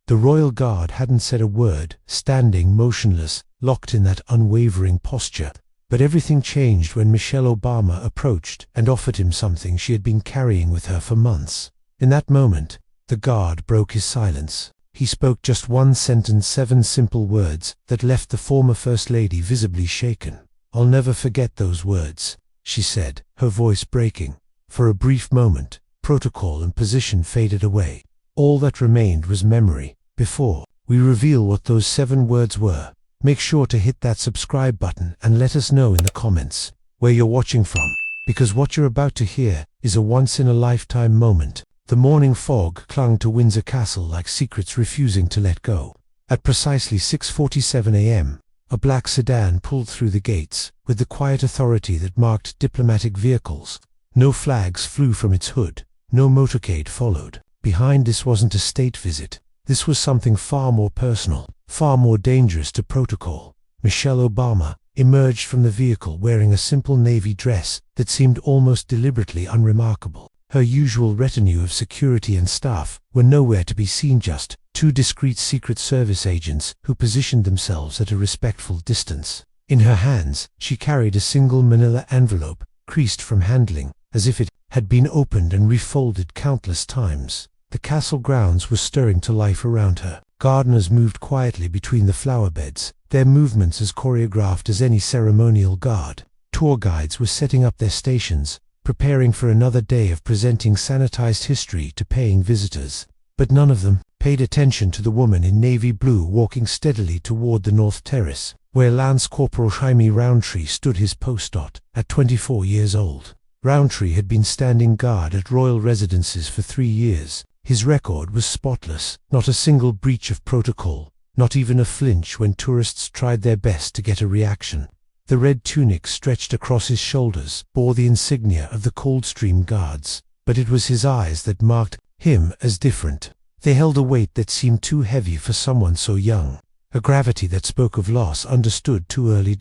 The royal guard hadn't said a word, standing motionless, locked in that unwavering posture. But everything changed when Michelle Obama approached and offered him something she had been carrying with her for months. In that moment, the guard broke his silence. He spoke just one sentence, 7 simple words that left the former First Lady visibly shaken. "I'll never forget those words," she said, her voice breaking. For a brief moment, protocol and position faded away. All that remained was memory. Before we reveal what those 7 words were, make sure to hit that subscribe button and let us know in the comments where you're watching from, because what you're about to hear is a once-in-a-lifetime moment. The morning fog clung to Windsor Castle like secrets refusing to let go. At precisely 6:47 a.m., a black sedan pulled through the gates with the quiet authority that marked diplomatic vehicles. No flags flew from its hood, no motorcade followed. Behind this wasn't a state visit. This was something far more personal, far more dangerous to protocol. Michelle Obama emerged from the vehicle wearing a simple navy dress that seemed almost deliberately unremarkable. Her usual retinue of security and staff were nowhere to be seen, just 2 discreet Secret Service agents who positioned themselves at a respectful distance. In her hands, she carried a single manila envelope, creased from handling, as if it had been opened and refolded countless times. The castle grounds were stirring to life around her. Gardeners moved quietly between the flower beds, their movements as choreographed as any ceremonial guard. Tour guides were setting up their stations, preparing for another day of presenting sanitized history to paying visitors. But none of them paid attention to the woman in navy blue walking steadily toward the North Terrace, where Lance Corporal Jaime Roundtree stood his post. At 24 years old, Roundtree had been standing guard at royal residences for 3 years. His record was spotless, not a single breach of protocol, not even a flinch when tourists tried their best to get a reaction. The red tunic stretched across his shoulders bore the insignia of the Coldstream Guards, but it was his eyes that marked him as different. They held a weight that seemed too heavy for someone so young, a gravity that spoke of loss understood too early.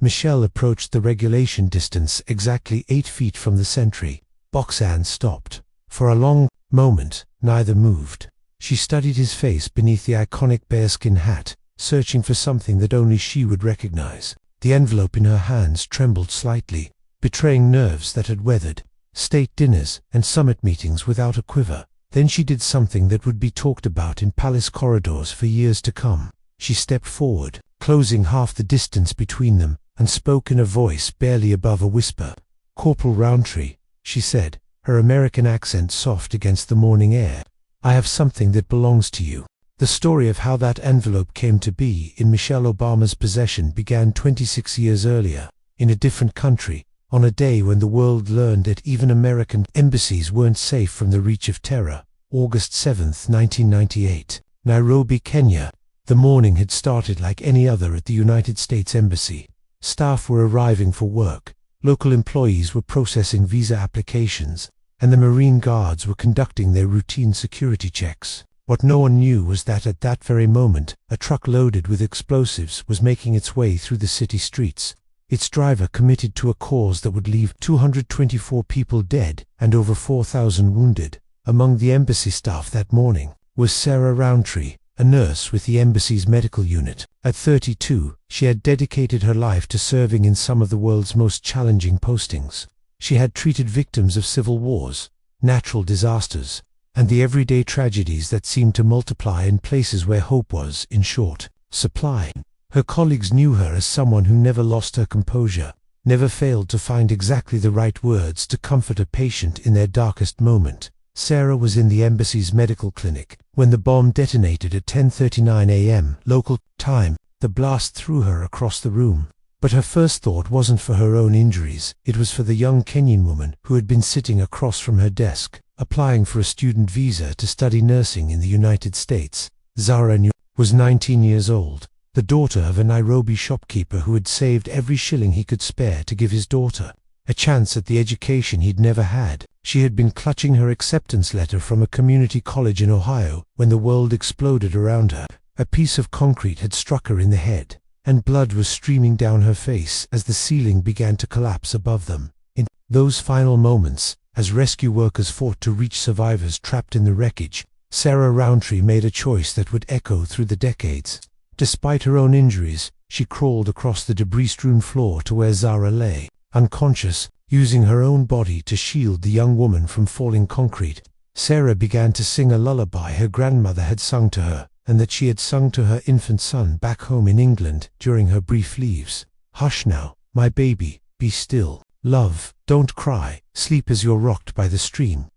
Michelle approached the regulation distance exactly 8 feet from the sentry. Boxan stopped. For a long moment, neither moved. She studied his face beneath the iconic bearskin hat, searching for something that only she would recognize. The envelope in her hands trembled slightly, betraying nerves that had weathered state dinners and summit meetings without a quiver. Then she did something that would be talked about in palace corridors for years to come. She stepped forward, closing half the distance between them, and spoke in a voice barely above a whisper. "Corporal Roundtree," she said, her American accent soft against the morning air, "I have something that belongs to you." The story of how that envelope came to be in Michelle Obama's possession began 26 years earlier, in a different country, on a day when the world learned that even American embassies weren't safe from the reach of terror. August 7, 1998, Nairobi, Kenya. The morning had started like any other at the United States Embassy. Staff were arriving for work, local employees were processing visa applications, and the Marine Guards were conducting their routine security checks. What no one knew was that at that very moment, a truck loaded with explosives was making its way through the city streets. Its driver, committed to a cause that would leave 224 people dead and over 4,000 wounded. Among the embassy staff that morning was Sarah Roundtree, a nurse with the embassy's medical unit. At 32, she had dedicated her life to serving in some of the world's most challenging postings. She had treated victims of civil wars, natural disasters, and the everyday tragedies that seemed to multiply in places where hope was, in short, supply. Her colleagues knew her as someone who never lost her composure, never failed to find exactly the right words to comfort a patient in their darkest moment. Sarah was in the embassy's medical clinic when the bomb detonated at 10:39 a.m. local time. The blast threw her across the room. But her first thought wasn't for her own injuries, it was for the young Kenyan woman who had been sitting across from her desk, applying for a student visa to study nursing in the United States. Zara was 19 years old, the daughter of a Nairobi shopkeeper who had saved every shilling he could spare to give his daughter a chance at the education he'd never had. She had been clutching her acceptance letter from a community college in Ohio when the world exploded around her. A piece of concrete had struck her in the head, and blood was streaming down her face as the ceiling began to collapse above them. In those final moments, as rescue workers fought to reach survivors trapped in the wreckage, Sarah Rowntree made a choice that would echo through the decades. Despite her own injuries, she crawled across the debris-strewn floor to where Zara lay, unconscious, using her own body to shield the young woman from falling concrete. Sarah began to sing a lullaby her grandmother had sung to her, and that she had sung to her infant son back home in England during her brief leaves. "Hush now, my baby, be still. Love, don't cry, sleep as you're rocked by the stream."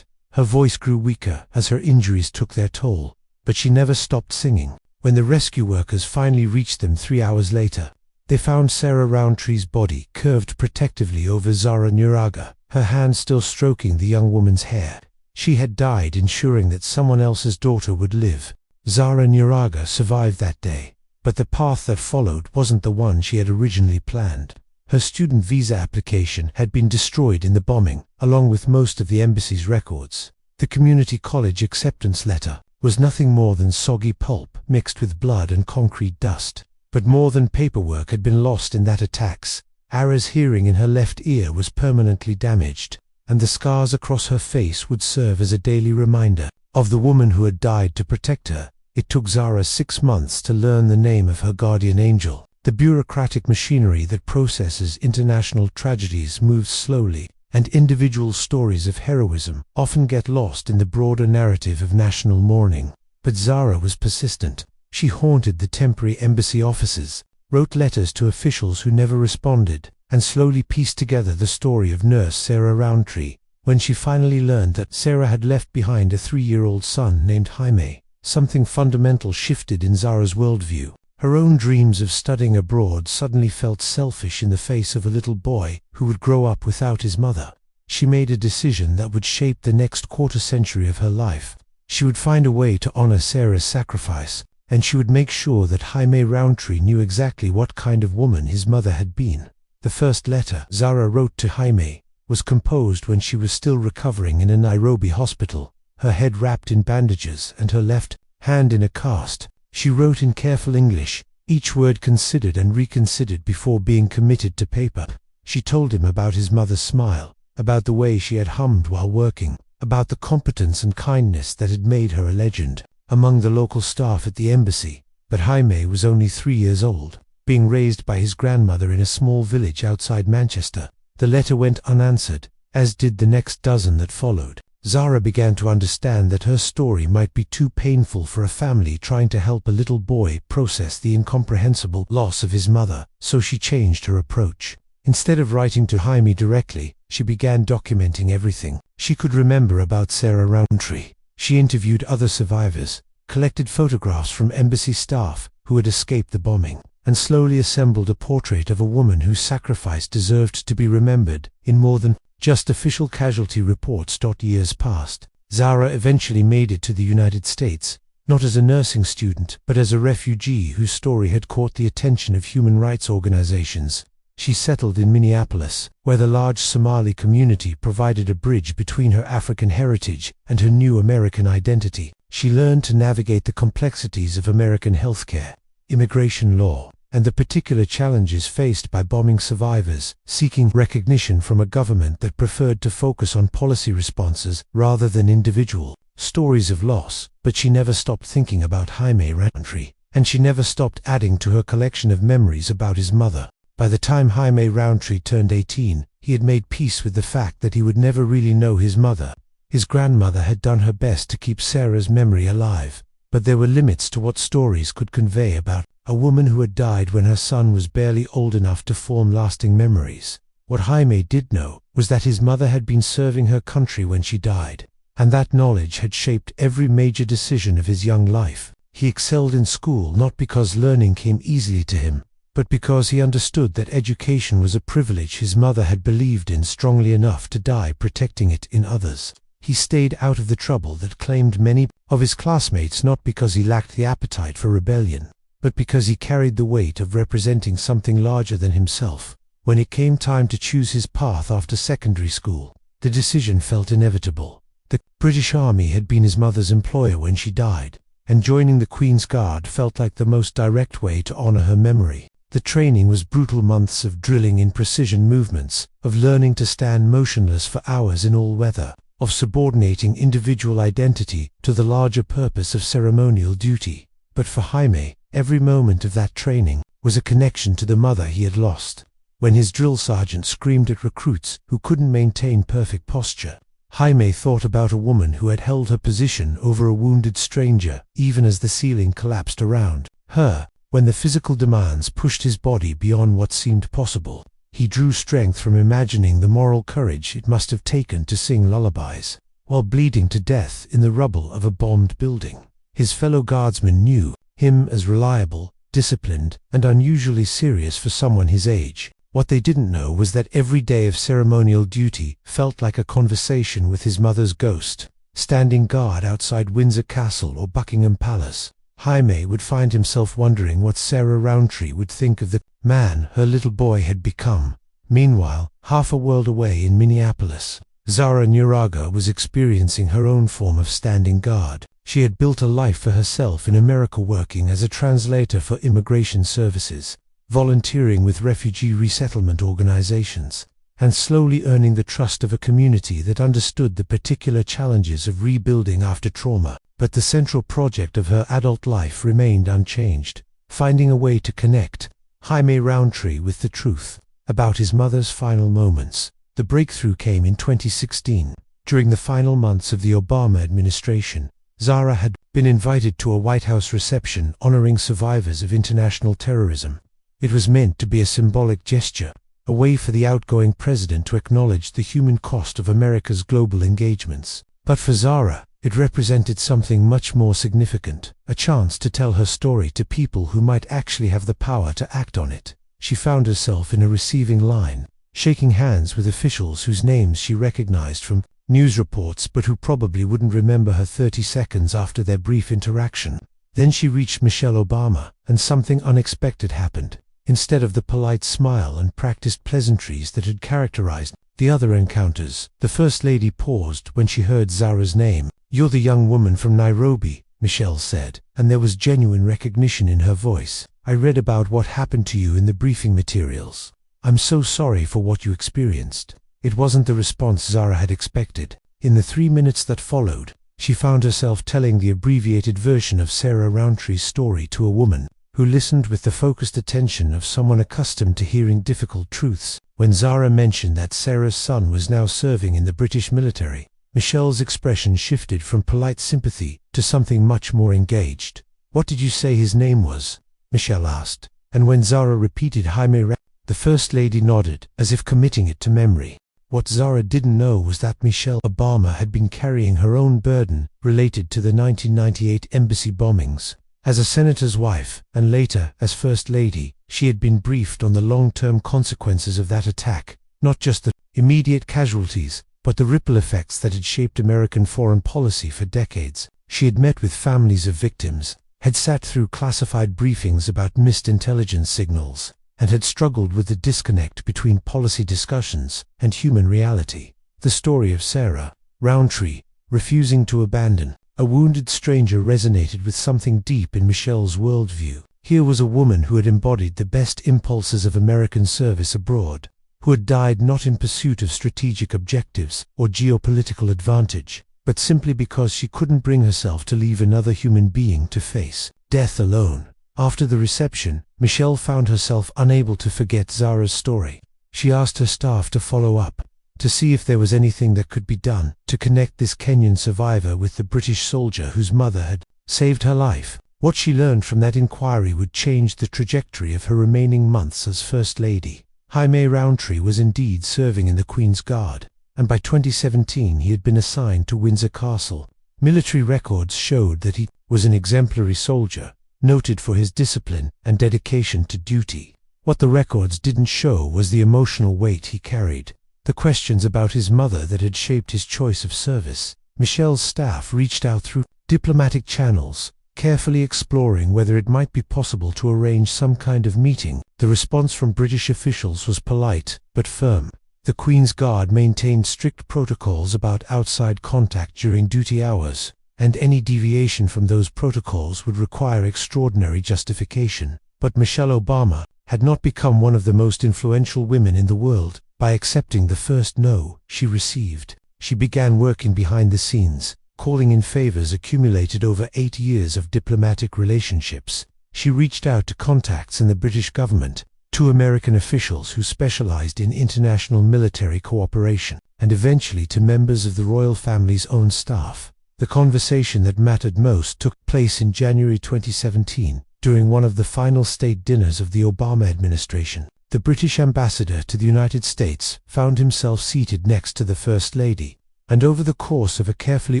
Her voice grew weaker as her injuries took their toll, but she never stopped singing. When the rescue workers finally reached them 3 hours later, they found Sarah Rowntree's body curved protectively over Zara Nuraga, her hand still stroking the young woman's hair. She had died ensuring that someone else's daughter would live. Zara Nuraga survived that day, but the path that followed wasn't the one she had originally planned. Her student visa application had been destroyed in the bombing, along with most of the embassy's records. The community college acceptance letter was nothing more than soggy pulp mixed with blood and concrete dust. But more than paperwork had been lost in that attacks. Ara's hearing in her left ear was permanently damaged, and the scars across her face would serve as a daily reminder of the woman who had died to protect her. It took Zara 6 months to learn the name of her guardian angel. The bureaucratic machinery that processes international tragedies moves slowly, and individual stories of heroism often get lost in the broader narrative of national mourning. But Zara was persistent. She haunted the temporary embassy offices, wrote letters to officials who never responded, and slowly pieced together the story of nurse Sarah Rowntree. When she finally learned that Sarah had left behind a 3-year-old son named Jaime, something fundamental shifted in Zara's worldview. Her own dreams of studying abroad suddenly felt selfish in the face of a little boy who would grow up without his mother. She made a decision that would shape the next quarter-century of her life. She would find a way to honor Sarah's sacrifice, and she would make sure that Jaime Rowntree knew exactly what kind of woman his mother had been. The first letter Zara wrote to Jaime was composed when she was still recovering in a Nairobi hospital, her head wrapped in bandages and her left hand in a cast. She wrote in careful English, each word considered and reconsidered before being committed to paper. She told him about his mother's smile, about the way she had hummed while working, about the competence and kindness that had made her a legend among the local staff at the embassy. But Jaime was only 3 years old, being raised by his grandmother in a small village outside Manchester. The letter went unanswered, as did the next dozen that followed. Zara began to understand that her story might be too painful for a family trying to help a little boy process the incomprehensible loss of his mother, so she changed her approach. Instead of writing to Jaime directly, she began documenting everything she could remember about Sarah Rowntree. She interviewed other survivors, collected photographs from embassy staff who had escaped the bombing, and slowly assembled a portrait of a woman whose sacrifice deserved to be remembered in more than just official casualty reports. Years passed. Zara eventually made it to the United States, not as a nursing student, but as a refugee whose story had caught the attention of human rights organizations. She settled in Minneapolis, where the large Somali community provided a bridge between her African heritage and her new American identity. She learned to navigate the complexities of American healthcare, immigration law, and the particular challenges faced by bombing survivors, seeking recognition from a government that preferred to focus on policy responses rather than individual stories of loss. But she never stopped thinking about Jaime Rowntree, and she never stopped adding to her collection of memories about his mother. By the time Jaime Rowntree turned 18, he had made peace with the fact that he would never really know his mother. His grandmother had done her best to keep Sarah's memory alive, but there were limits to what stories could convey about a woman who had died when her son was barely old enough to form lasting memories. What Jaime did know was that his mother had been serving her country when she died, and that knowledge had shaped every major decision of his young life. He excelled in school not because learning came easily to him, but because he understood that education was a privilege his mother had believed in strongly enough to die protecting it in others. He stayed out of the trouble that claimed many of his classmates not because he lacked the appetite for rebellion, but because he carried the weight of representing something larger than himself. When it came time to choose his path after secondary school, the decision felt inevitable. The British Army had been his mother's employer when she died, and joining the Queen's Guard felt like the most direct way to honor her memory. The training was brutal months of drilling in precision movements, of learning to stand motionless for hours in all weather, of subordinating individual identity to the larger purpose of ceremonial duty. But for Jaime, every moment of that training was a connection to the mother he had lost. When his drill sergeant screamed at recruits who couldn't maintain perfect posture, Jaime thought about a woman who had held her position over a wounded stranger even as the ceiling collapsed around her. When the physical demands pushed his body beyond what seemed possible, he drew strength from imagining the moral courage it must have taken to sing lullabies while bleeding to death in the rubble of a bombed building. His fellow guardsmen knew him as reliable, disciplined, and unusually serious for someone his age. What they didn't know was that every day of ceremonial duty felt like a conversation with his mother's ghost. Standing guard outside Windsor Castle or Buckingham Palace, Jaime would find himself wondering what Sarah Roundtree would think of the man her little boy had become. Meanwhile, half a world away in Minneapolis, Zara Neuraga was experiencing her own form of standing guard. She had built a life for herself in America, working as a translator for immigration services, volunteering with refugee resettlement organizations, and slowly earning the trust of a community that understood the particular challenges of rebuilding after trauma. But the central project of her adult life remained unchanged, finding a way to connect Jaime Roundtree with the truth about his mother's final moments. The breakthrough came in 2016. During the final months of the Obama administration, Zara had been invited to a White House reception honoring survivors of international terrorism. It was meant to be a symbolic gesture, a way for the outgoing president to acknowledge the human cost of America's global engagements. But for Zara, it represented something much more significant, a chance to tell her story to people who might actually have the power to act on it. She found herself in a receiving line, shaking hands with officials whose names she recognized from news reports but who probably wouldn't remember her 30 seconds after their brief interaction. Then she reached Michelle Obama, and something unexpected happened. Instead of the polite smile and practiced pleasantries that had characterized the other encounters, the First Lady paused when she heard Zara's name. "You're the young woman from Nairobi," Michelle said, and there was genuine recognition in her voice. "I read about what happened to you in the briefing materials. I'm so sorry for what you experienced." It wasn't the response Zara had expected. In the 3 minutes that followed, she found herself telling the abbreviated version of Sarah Roundtree's story to a woman who listened with the focused attention of someone accustomed to hearing difficult truths. When Zara mentioned that Sarah's son was now serving in the British military, Michelle's expression shifted from polite sympathy to something much more engaged. "What did you say his name was?" Michelle asked. And when Zara repeated Jaime, the First Lady nodded, as if committing it to memory. What Zara didn't know was that Michelle Obama had been carrying her own burden related to the 1998 embassy bombings. As a senator's wife, and later as First Lady, she had been briefed on the long-term consequences of that attack, not just the immediate casualties, but the ripple effects that had shaped American foreign policy for decades. She had met with families of victims, had sat through classified briefings about missed intelligence signals, and had struggled with the disconnect between policy discussions and human reality. The story of Sarah Roundtree refusing to abandon a wounded stranger resonated with something deep in Michelle's worldview. Here was a woman who had embodied the best impulses of American service abroad, who had died not in pursuit of strategic objectives or geopolitical advantage, but simply because she couldn't bring herself to leave another human being to face death alone. After the reception, Michelle found herself unable to forget Zara's story. She asked her staff to follow up, to see if there was anything that could be done to connect this Kenyan survivor with the British soldier whose mother had saved her life. What she learned from that inquiry would change the trajectory of her remaining months as First Lady. Jaime Roundtree was indeed serving in the Queen's Guard, and by 2017 he had been assigned to Windsor Castle. Military records showed that he was an exemplary soldier, noted for his discipline and dedication to duty. What the records didn't show was the emotional weight he carried, the questions about his mother that had shaped his choice of service. Michelle's staff reached out through diplomatic channels, carefully exploring whether it might be possible to arrange some kind of meeting. The response from British officials was polite, but firm. The Queen's Guard maintained strict protocols about outside contact during duty hours, and any deviation from those protocols would require extraordinary justification. But Michelle Obama had not become one of the most influential women in the world by accepting the first no she received. she began working behind the scenes, calling in favors accumulated over 8 years of diplomatic relationships. She reached out to contacts in the British government, to American officials who specialized in international military cooperation, and eventually to members of the royal family's own staff. The conversation that mattered most took place in January 2017, during one of the final state dinners of the Obama administration. The British ambassador to the United States found himself seated next to the First Lady, and over the course of a carefully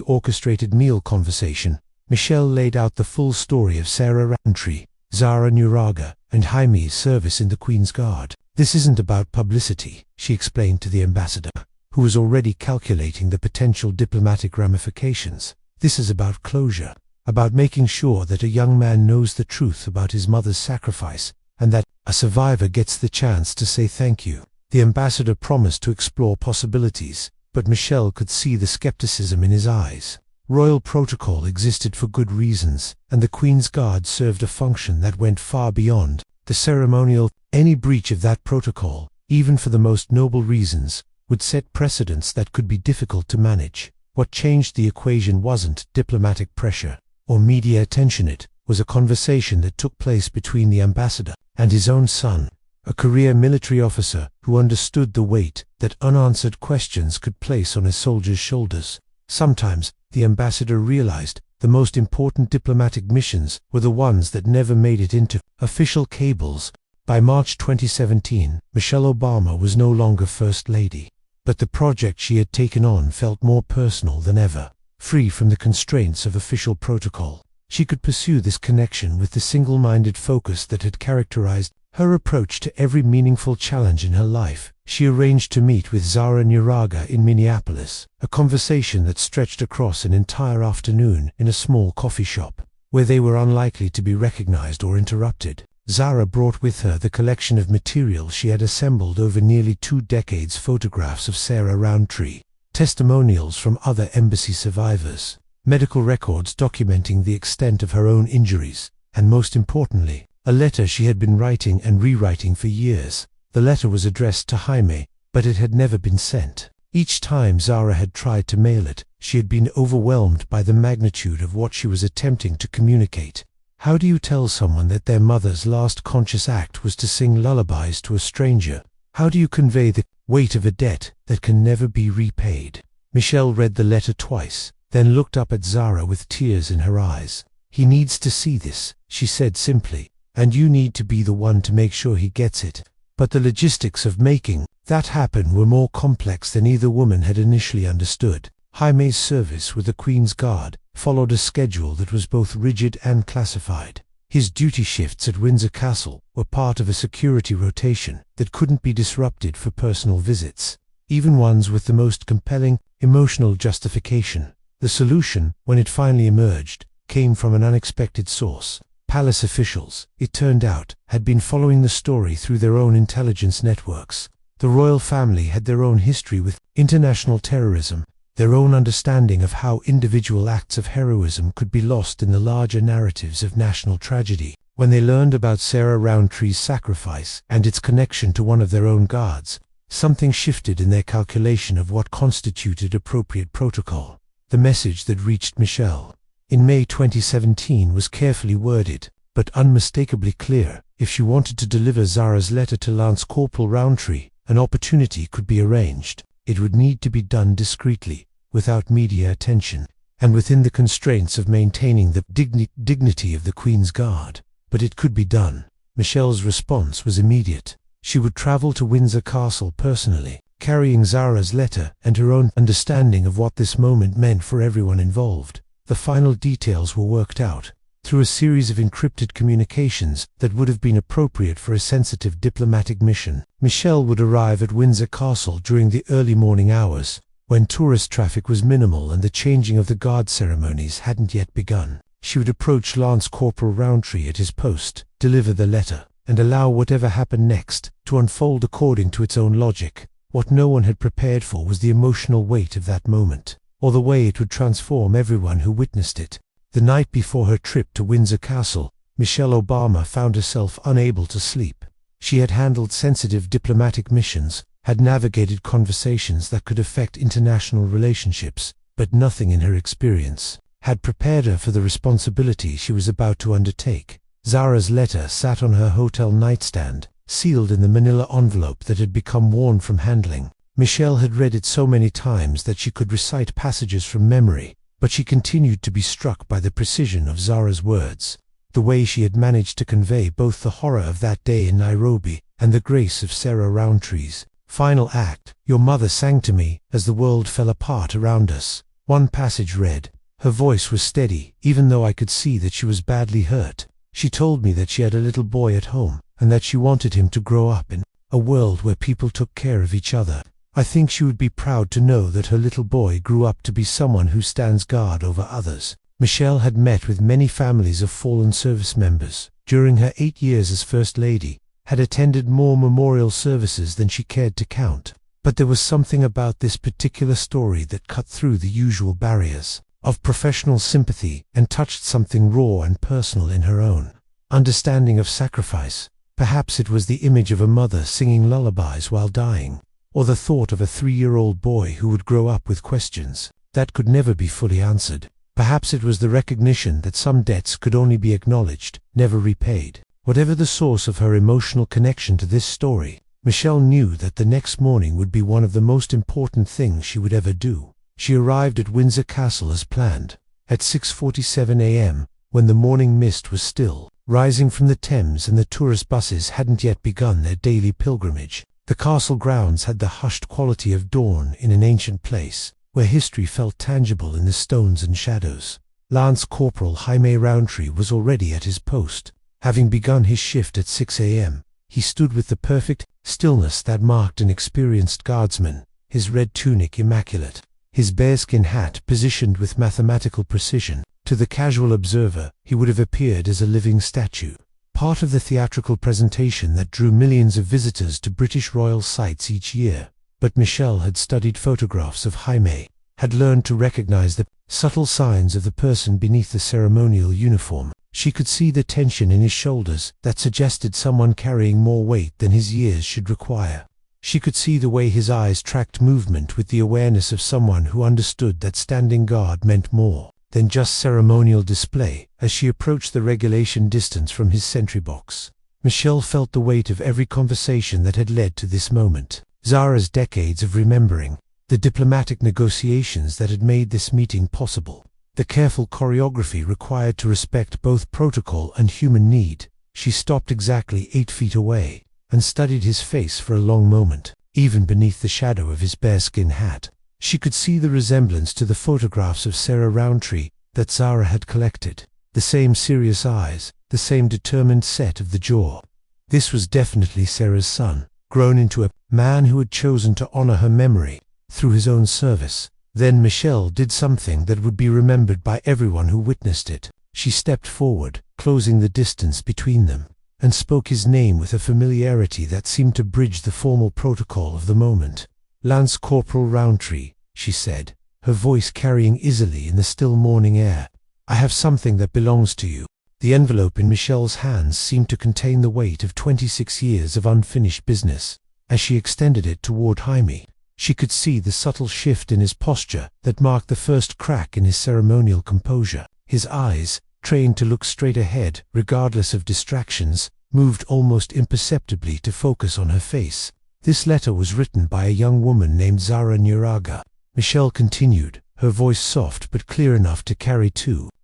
orchestrated meal conversation, Michelle laid out the full story of Sarah Roundtree, Zara Neuraga, and Jaime's service in the Queen's Guard. "This isn't about publicity," she explained to the ambassador, who was already calculating the potential diplomatic ramifications. "This is about closure, about making sure that a young man knows the truth about his mother's sacrifice, and that a survivor gets the chance to say thank you." The ambassador promised to explore possibilities, but Michelle could see the skepticism in his eyes. Royal protocol existed for good reasons, and the Queen's Guard served a function that went far beyond the ceremonial. Any breach of that protocol, even for the most noble reasons, would set precedents that could be difficult to manage. What changed the equation wasn't diplomatic pressure or media attention. It was a conversation that took place between the ambassador and his own son, a career military officer who understood the weight that unanswered questions could place on a soldier's shoulders. Sometimes, the ambassador realized, the most important diplomatic missions were the ones that never made it into official cables. By March 2017, Michelle Obama was no longer First Lady, but the project she had taken on felt more personal than ever. Free from the constraints of official protocol, she could pursue this connection with the single-minded focus that had characterized her approach to every meaningful challenge in her life. She arranged to meet with Zara Neuraga in Minneapolis, a conversation that stretched across an entire afternoon in a small coffee shop, where they were unlikely to be recognized or interrupted. Zara brought with her the collection of material she had assembled over nearly 2 decades: photographs of Sarah Roundtree, testimonials from other embassy survivors, medical records documenting the extent of her own injuries, and most importantly, a letter she had been writing and rewriting for years. The letter was addressed to Jaime, but it had never been sent. Each time Zara had tried to mail it, she had been overwhelmed by the magnitude of what she was attempting to communicate. How do you tell someone that their mother's last conscious act was to sing lullabies to a stranger? How do you convey the weight of a debt that can never be repaid? Michelle read the letter twice, then looked up at Zara with tears in her eyes. "He needs to see this," she said simply, "and you need to be the one to make sure he gets it." But the logistics of making that happen were more complex than either woman had initially understood. Jaime's service with the Queen's Guard followed a schedule that was both rigid and classified. His duty shifts at Windsor Castle were part of a security rotation that couldn't be disrupted for personal visits, even ones with the most compelling emotional justification. The solution, when it finally emerged, came from an unexpected source. Palace officials, it turned out, had been following the story through their own intelligence networks. The royal family had their own history with international terrorism, their own understanding of how individual acts of heroism could be lost in the larger narratives of national tragedy. When they learned about Sarah Roundtree's sacrifice and its connection to one of their own guards, something shifted in their calculation of what constituted appropriate protocol. The message that reached Michelle in May 2017 was carefully worded, but unmistakably clear. If she wanted to deliver Zara's letter to Lance Corporal Roundtree, an opportunity could be arranged. It would need to be done discreetly, without media attention, and within the constraints of maintaining the dignity of the Queen's Guard. But it could be done. Michelle's response was immediate. She would travel to Windsor Castle personally, carrying Zara's letter and her own understanding of what this moment meant for everyone involved. The final details were worked out through a series of encrypted communications that would have been appropriate for a sensitive diplomatic mission. Michelle would arrive at Windsor Castle during the early morning hours, when tourist traffic was minimal and the changing of the guard ceremonies hadn't yet begun. She would approach Lance Corporal Roundtree at his post, deliver the letter, and allow whatever happened next to unfold according to its own logic. What no one had prepared for was the emotional weight of that moment, or the way it would transform everyone who witnessed it. The night before her trip to Windsor Castle, Michelle Obama found herself unable to sleep. She had handled sensitive diplomatic missions, had navigated conversations that could affect international relationships, but nothing in her experience had prepared her for the responsibility she was about to undertake. Zara's letter sat on her hotel nightstand, sealed in the manila envelope that had become worn from handling. Michelle had read it so many times that she could recite passages from memory, but she continued to be struck by the precision of Zara's words, the way she had managed to convey both the horror of that day in Nairobi and the grace of Sarah Roundtree's final act. "Your mother sang to me as the world fell apart around us," one passage read. Her voice was steady, even though I could see that she was badly hurt. "She told me that she had a little boy at home, and that she wanted him to grow up in a world where people took care of each other. I think she would be proud to know that her little boy grew up to be someone who stands guard over others." Michelle had met with many families of fallen service members during her 8 years as First Lady, had attended more memorial services than she cared to count. But there was something about this particular story that cut through the usual barriers of professional sympathy and touched something raw and personal in her own understanding of sacrifice. Perhaps it was the image of a mother singing lullabies while dying, or the thought of a 3-year-old boy who would grow up with questions that could never be fully answered. Perhaps it was the recognition that some debts could only be acknowledged, never repaid. Whatever the source of her emotional connection to this story, Michelle knew that the next morning would be one of the most important things she would ever do. She arrived at Windsor Castle as planned, at 6:47 a.m., when the morning mist was still rising from the Thames and the tourist buses hadn't yet begun their daily pilgrimage. The castle grounds had the hushed quality of dawn in an ancient place, where history felt tangible in the stones and shadows. Lance Corporal Jaime Roundtree was already at his post. Having begun his shift at 6 a.m., he stood with the perfect stillness that marked an experienced guardsman, his red tunic immaculate, his bearskin hat positioned with mathematical precision. To the casual observer, he would have appeared as a living statue, part of the theatrical presentation that drew millions of visitors to British royal sites each year. But Michelle had studied photographs of Jaime, had learned to recognize the subtle signs of the person beneath the ceremonial uniform. She could see the tension in his shoulders that suggested someone carrying more weight than his years should require. She could see the way his eyes tracked movement with the awareness of someone who understood that standing guard meant more than just ceremonial display. As she approached the regulation distance from his sentry box, Michelle felt the weight of every conversation that had led to this moment. Zara's decades of remembering, the diplomatic negotiations that had made this meeting possible, the careful choreography required to respect both protocol and human need. She stopped exactly 8 feet away and studied his face for a long moment. Even beneath the shadow of his bearskin hat, she could see the resemblance to the photographs of Sarah Roundtree that Zara had collected. The same serious eyes, the same determined set of the jaw. This was definitely Sarah's son, grown into a man who had chosen to honor her memory through his own service. Then Michelle did something that would be remembered by everyone who witnessed it. She stepped forward, closing the distance between them, and spoke his name with a familiarity that seemed to bridge the formal protocol of the moment. "Lance Corporal Roundtree," she said, her voice carrying easily in the still morning air. "I have something that belongs to you." The envelope in Michelle's hands seemed to contain the weight of 26 years of unfinished business. As she extended it toward Jaime, she could see the subtle shift in his posture that marked the first crack in his ceremonial composure. His eyes, trained to look straight ahead, regardless of distractions, moved almost imperceptibly to focus on her face. "This letter was written by a young woman named Zara Nyiraga," Michelle continued, her voice soft but clear enough to carry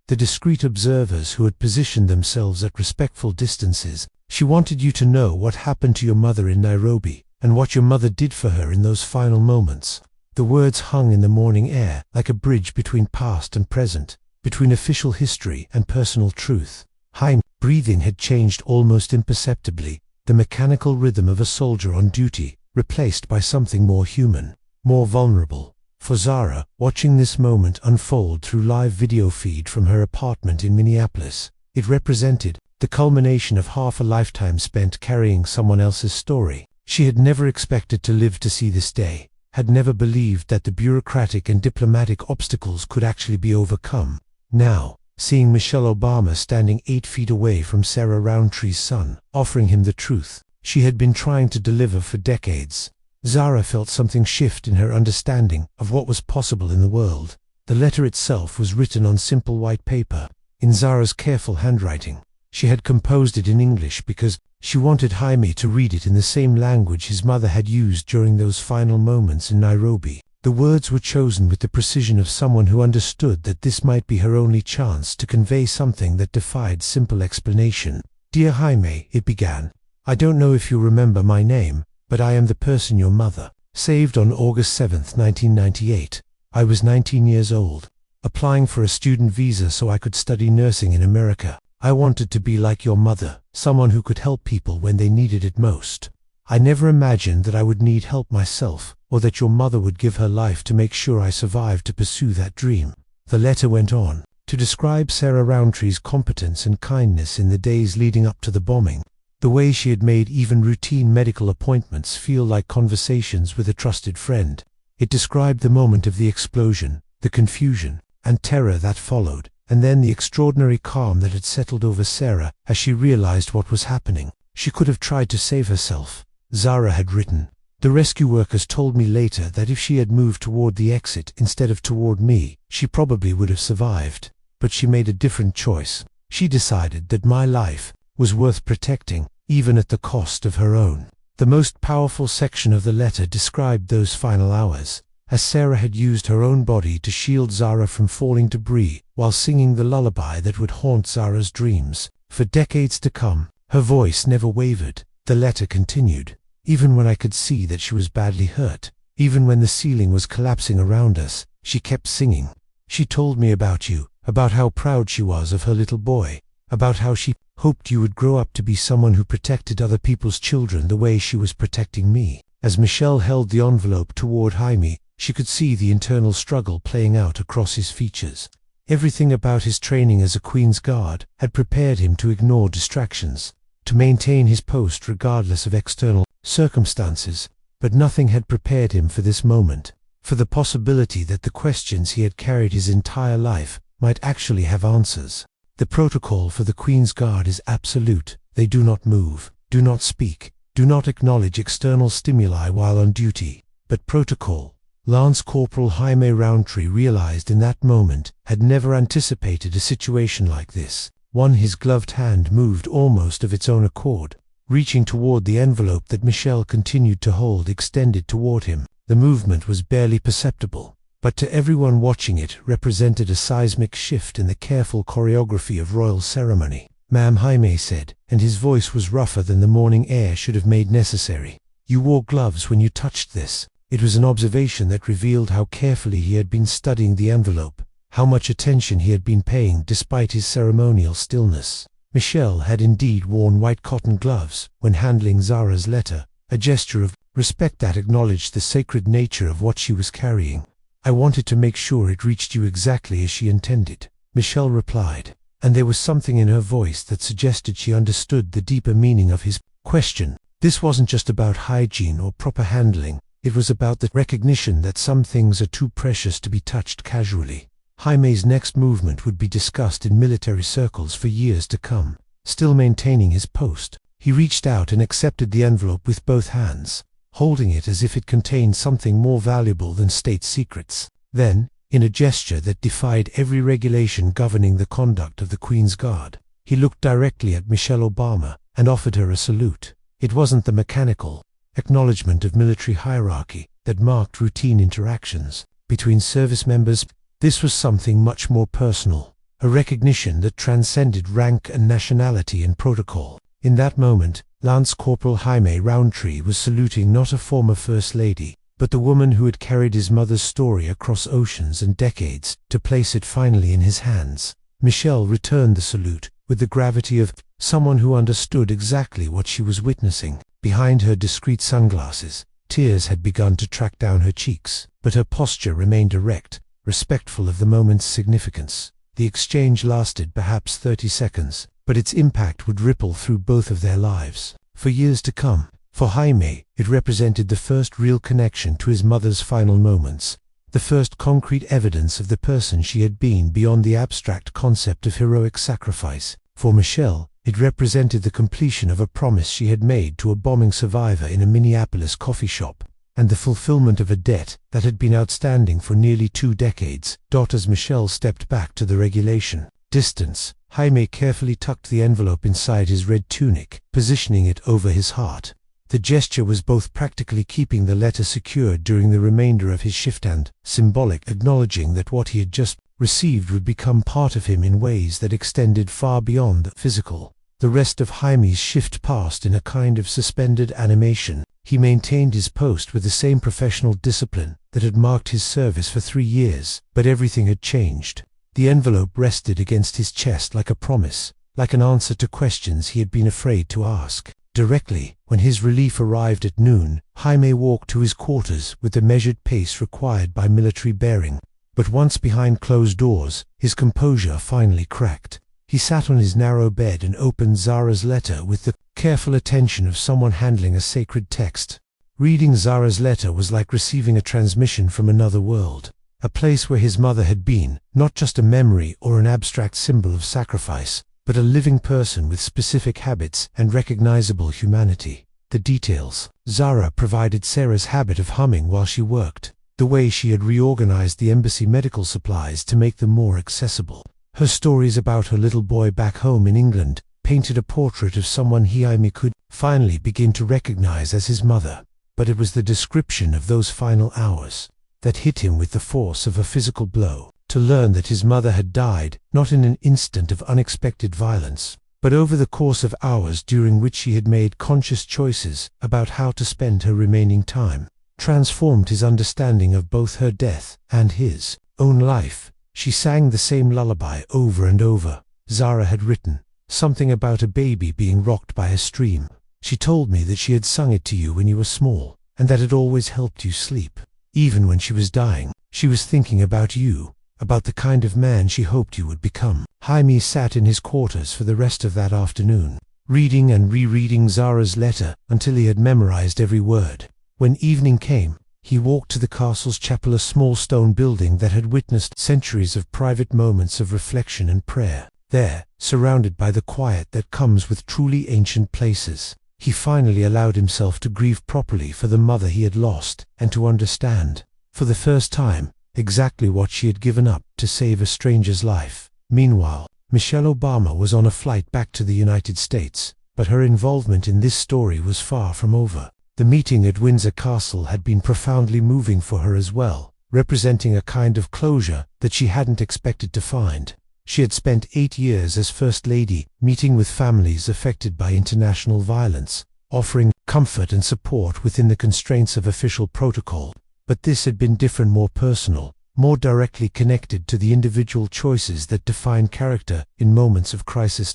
the discreet observers who had positioned themselves at respectful distances. "She wanted you to know what happened to your mother in Nairobi, and what your mother did for her in those final moments." The words hung in the morning air, like a bridge between past and present, between official history and personal truth. Jaime's breathing had changed almost imperceptibly, the mechanical rhythm of a soldier on duty, replaced by something more human, more vulnerable. For Zara, watching this moment unfold through live video feed from her apartment in Minneapolis, it represented the culmination of half a lifetime spent carrying someone else's story. She had never expected to live to see this day, had never believed that the bureaucratic and diplomatic obstacles could actually be overcome. Now, seeing Michelle Obama standing 8 feet away from Sarah Roundtree's son, offering him the truth she had been trying to deliver for decades, Zara felt something shift in her understanding of what was possible in the world. The letter itself was written on simple white paper, in Zara's careful handwriting. She had composed it in English because she wanted Jaime to read it in the same language his mother had used during those final moments in Nairobi. The words were chosen with the precision of someone who understood that this might be her only chance to convey something that defied simple explanation. "Dear Jaime," it began, "I don't know if you remember my name, but I am the person your mother saved on August 7th, 1998. I was 19 years old, applying for a student visa so I could study nursing in America. I wanted to be like your mother, someone who could help people when they needed it most. I never imagined that I would need help myself, or that your mother would give her life to make sure I survived to pursue that dream." The letter went on to describe Sarah Roundtree's competence and kindness in the days leading up to the bombing, the way she had made even routine medical appointments feel like conversations with a trusted friend. It described the moment of the explosion, the confusion and terror that followed, and then the extraordinary calm that had settled over Sarah as she realized what was happening. She could have tried to save herself, Zara had written. The rescue workers told me later that if she had moved toward the exit instead of toward me, she probably would have survived. But she made a different choice. She decided that my life was worth protecting, even at the cost of her own. The most powerful section of the letter described those final hours, as Sarah had used her own body to shield Zara from falling debris while singing the lullaby that would haunt Zara's dreams for decades to come. Her voice never wavered. The letter continued. "Even when I could see that she was badly hurt, even when the ceiling was collapsing around us, she kept singing. She told me about you, about how proud she was of her little boy, about how she hoped you would grow up to be someone who protected other people's children the way she was protecting me." As Michelle held the envelope toward Jaime, she could see the internal struggle playing out across his features. Everything about his training as a Queen's Guard had prepared him to ignore distractions, to maintain his post regardless of external circumstances, but nothing had prepared him for this moment, for the possibility that the questions he had carried his entire life might actually have answers. The protocol for the Queen's Guard is absolute. They do not move, do not speak, do not acknowledge external stimuli while on duty. But protocol, Lance Corporal Jaime Roundtree realized in that moment, had never anticipated a situation like this. One, his gloved hand moved almost of its own accord, reaching toward the envelope that Michelle continued to hold extended toward him. The movement was barely perceptible, but to everyone watching it represented a seismic shift in the careful choreography of royal ceremony. "Ma'am," Jaime said, and his voice was rougher than the morning air should have made necessary. "You wore gloves when you touched this." It was an observation that revealed how carefully he had been studying the envelope, how much attention he had been paying despite his ceremonial stillness. Michelle had indeed worn white cotton gloves when handling Zara's letter, a gesture of respect that acknowledged the sacred nature of what she was carrying. "I wanted to make sure it reached you exactly as she intended," Michelle replied, and there was something in her voice that suggested she understood the deeper meaning of his question. This wasn't just about hygiene or proper handling, it was about the recognition that some things are too precious to be touched casually. Jaime's next movement would be discussed in military circles for years to come. Still maintaining his post, he reached out and accepted the envelope with both hands, holding it as if it contained something more valuable than state secrets. Then, in a gesture that defied every regulation governing the conduct of the Queen's Guard, he looked directly at Michelle Obama and offered her a salute. It wasn't the mechanical acknowledgement of military hierarchy that marked routine interactions between service members. This was something much more personal, a recognition that transcended rank and nationality and protocol. In that moment, Lance Corporal Jaime Roundtree was saluting not a former First Lady, but the woman who had carried his mother's story across oceans and decades to place it finally in his hands. Michelle returned the salute with the gravity of someone who understood exactly what she was witnessing. Behind her discreet sunglasses, tears had begun to track down her cheeks, but her posture remained erect, respectful of the moment's significance. The exchange lasted perhaps 30 seconds, but its impact would ripple through both of their lives for years to come. For Jaime, it represented the first real connection to his mother's final moments, the first concrete evidence of the person she had been beyond the abstract concept of heroic sacrifice. For Michelle, it represented the completion of a promise she had made to a bombing survivor in a Minneapolis coffee shop. and the fulfillment of a debt that had been outstanding for nearly 2 decades. As Michel stepped back to the regulation distance, Jaime carefully tucked the envelope inside his red tunic, positioning it over his heart. The gesture was both practically keeping the letter secured during the remainder of his shift and symbolic, acknowledging that what he had just received would become part of him in ways that extended far beyond the physical. The rest of Jaime's shift passed in a kind of suspended animation. He maintained his post with the same professional discipline that had marked his service for 3 years, but everything had changed. The envelope rested against his chest like a promise, like an answer to questions he had been afraid to ask. Directly, when his relief arrived at noon, Jaime walked to his quarters with the measured pace required by military bearing. But once behind closed doors, his composure finally cracked. He sat on his narrow bed and opened Zara's letter with the careful attention of someone handling a sacred text. Reading Zara's letter was like receiving a transmission from another world, a place where his mother had been, not just a memory or an abstract symbol of sacrifice, but a living person with specific habits and recognizable humanity. The details. Zara provided Sarah's habit of humming while she worked, the way she had reorganized the embassy medical supplies to make them more accessible. Her stories about her little boy back home in England painted a portrait of someone Jaime could finally begin to recognize as his mother. But it was the description of those final hours that hit him with the force of a physical blow. To learn that his mother had died, not in an instant of unexpected violence, but over the course of hours during which she had made conscious choices about how to spend her remaining time, transformed his understanding of both her death and his own life. She sang the same lullaby over and over. Zara had written something about a baby being rocked by a stream. She told me that she had sung it to you when you were small, and that it always helped you sleep. Even when she was dying, she was thinking about you, about the kind of man she hoped you would become. Jaime sat in his quarters for the rest of that afternoon, reading and rereading Zara's letter until he had memorized every word. When evening came, he walked to the castle's chapel, a small stone building that had witnessed centuries of private moments of reflection and prayer. There, surrounded by the quiet that comes with truly ancient places, he finally allowed himself to grieve properly for the mother he had lost, and to understand, for the first time, exactly what she had given up to save a stranger's life. Meanwhile, Michelle Obama was on a flight back to the United States, but her involvement in this story was far from over. The meeting at Windsor Castle had been profoundly moving for her as well, representing a kind of closure that she hadn't expected to find. She had spent 8 years as First Lady, meeting with families affected by international violence, offering comfort and support within the constraints of official protocol. But this had been different, more personal, more directly connected to the individual choices that define character in moments of crisis.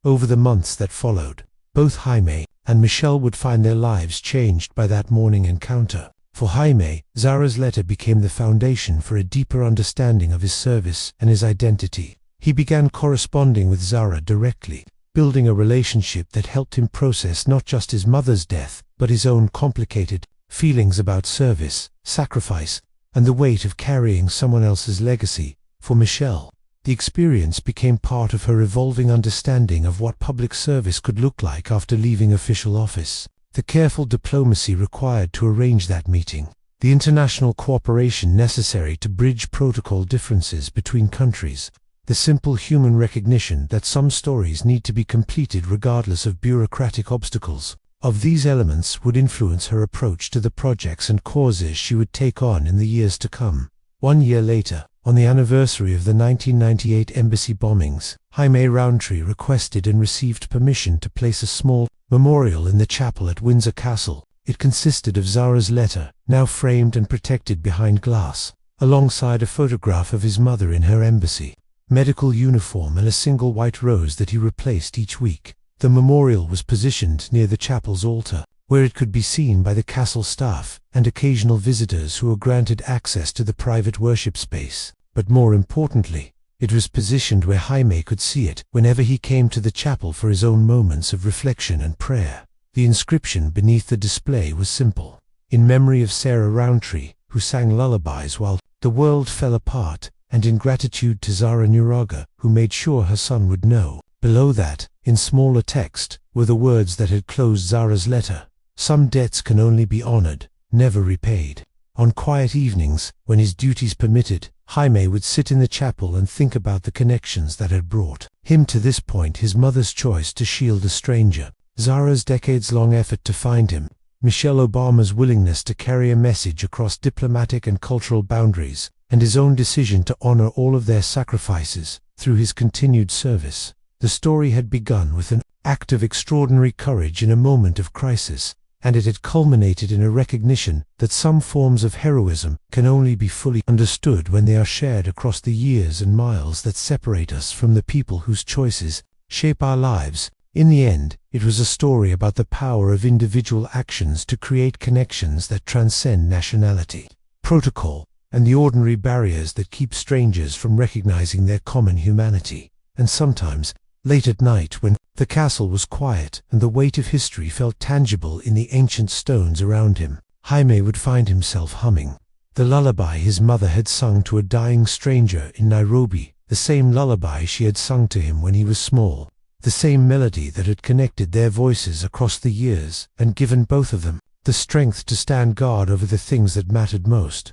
Over the months that followed, both Jaime and Michelle would find their lives changed by that morning encounter. For Jaime, Zara's letter became the foundation for a deeper understanding of his service and his identity. He began corresponding with Zara directly, building a relationship that helped him process not just his mother's death, but his own complicated feelings about service, sacrifice, and the weight of carrying someone else's legacy. For Michelle, the experience became part of her evolving understanding of what public service could look like after leaving official office. The careful diplomacy required to arrange that meeting, the international cooperation necessary to bridge protocol differences between countries, the simple human recognition that some stories need to be completed regardless of bureaucratic obstacles. Of these elements would influence her approach to the projects and causes she would take on in the years to come. 1 year later, on the anniversary of the 1998 embassy bombings, Jaime Rowntree requested and received permission to place a small memorial in the chapel at Windsor Castle. It consisted of Zara's letter, now framed and protected behind glass, alongside a photograph of his mother in her embassy medical uniform and a single white rose that he replaced each week. The memorial was positioned near the chapel's altar, where it could be seen by the castle staff and occasional visitors who were granted access to the private worship space. But more importantly, it was positioned where Jaime could see it whenever he came to the chapel for his own moments of reflection and prayer. The inscription beneath the display was simple: "In memory of Sarah Rowntree, who sang lullabies while the world fell apart, and in gratitude to Zara Nuraga, who made sure her son would know." Below that, in smaller text, were the words that had closed Zara's letter: "Some debts can only be honored never repaid. On quiet evenings, when his duties permitted, Jaime would sit in the chapel and think about the connections that had brought him to this point: his mother's choice to shield a stranger, Zara's decades-long effort to find him, Michelle Obama's willingness to carry a message across diplomatic and cultural boundaries, and his own decision to honor all of their sacrifices through his continued service. The story had begun with an act of extraordinary courage in a moment of crisis, and it had culminated in a recognition that some forms of heroism can only be fully understood when they are shared across the years and miles that separate us from the people whose choices shape our lives. In the end, it was a story about the power of individual actions to create connections that transcend nationality, protocol, and the ordinary barriers that keep strangers from recognizing their common humanity. And sometimes, late at night, when the castle was quiet and the weight of history felt tangible in the ancient stones around him, Jaime would find himself humming the lullaby his mother had sung to a dying stranger in Nairobi, the same lullaby she had sung to him when he was small, the same melody that had connected their voices across the years and given both of them the strength to stand guard over the things that mattered most.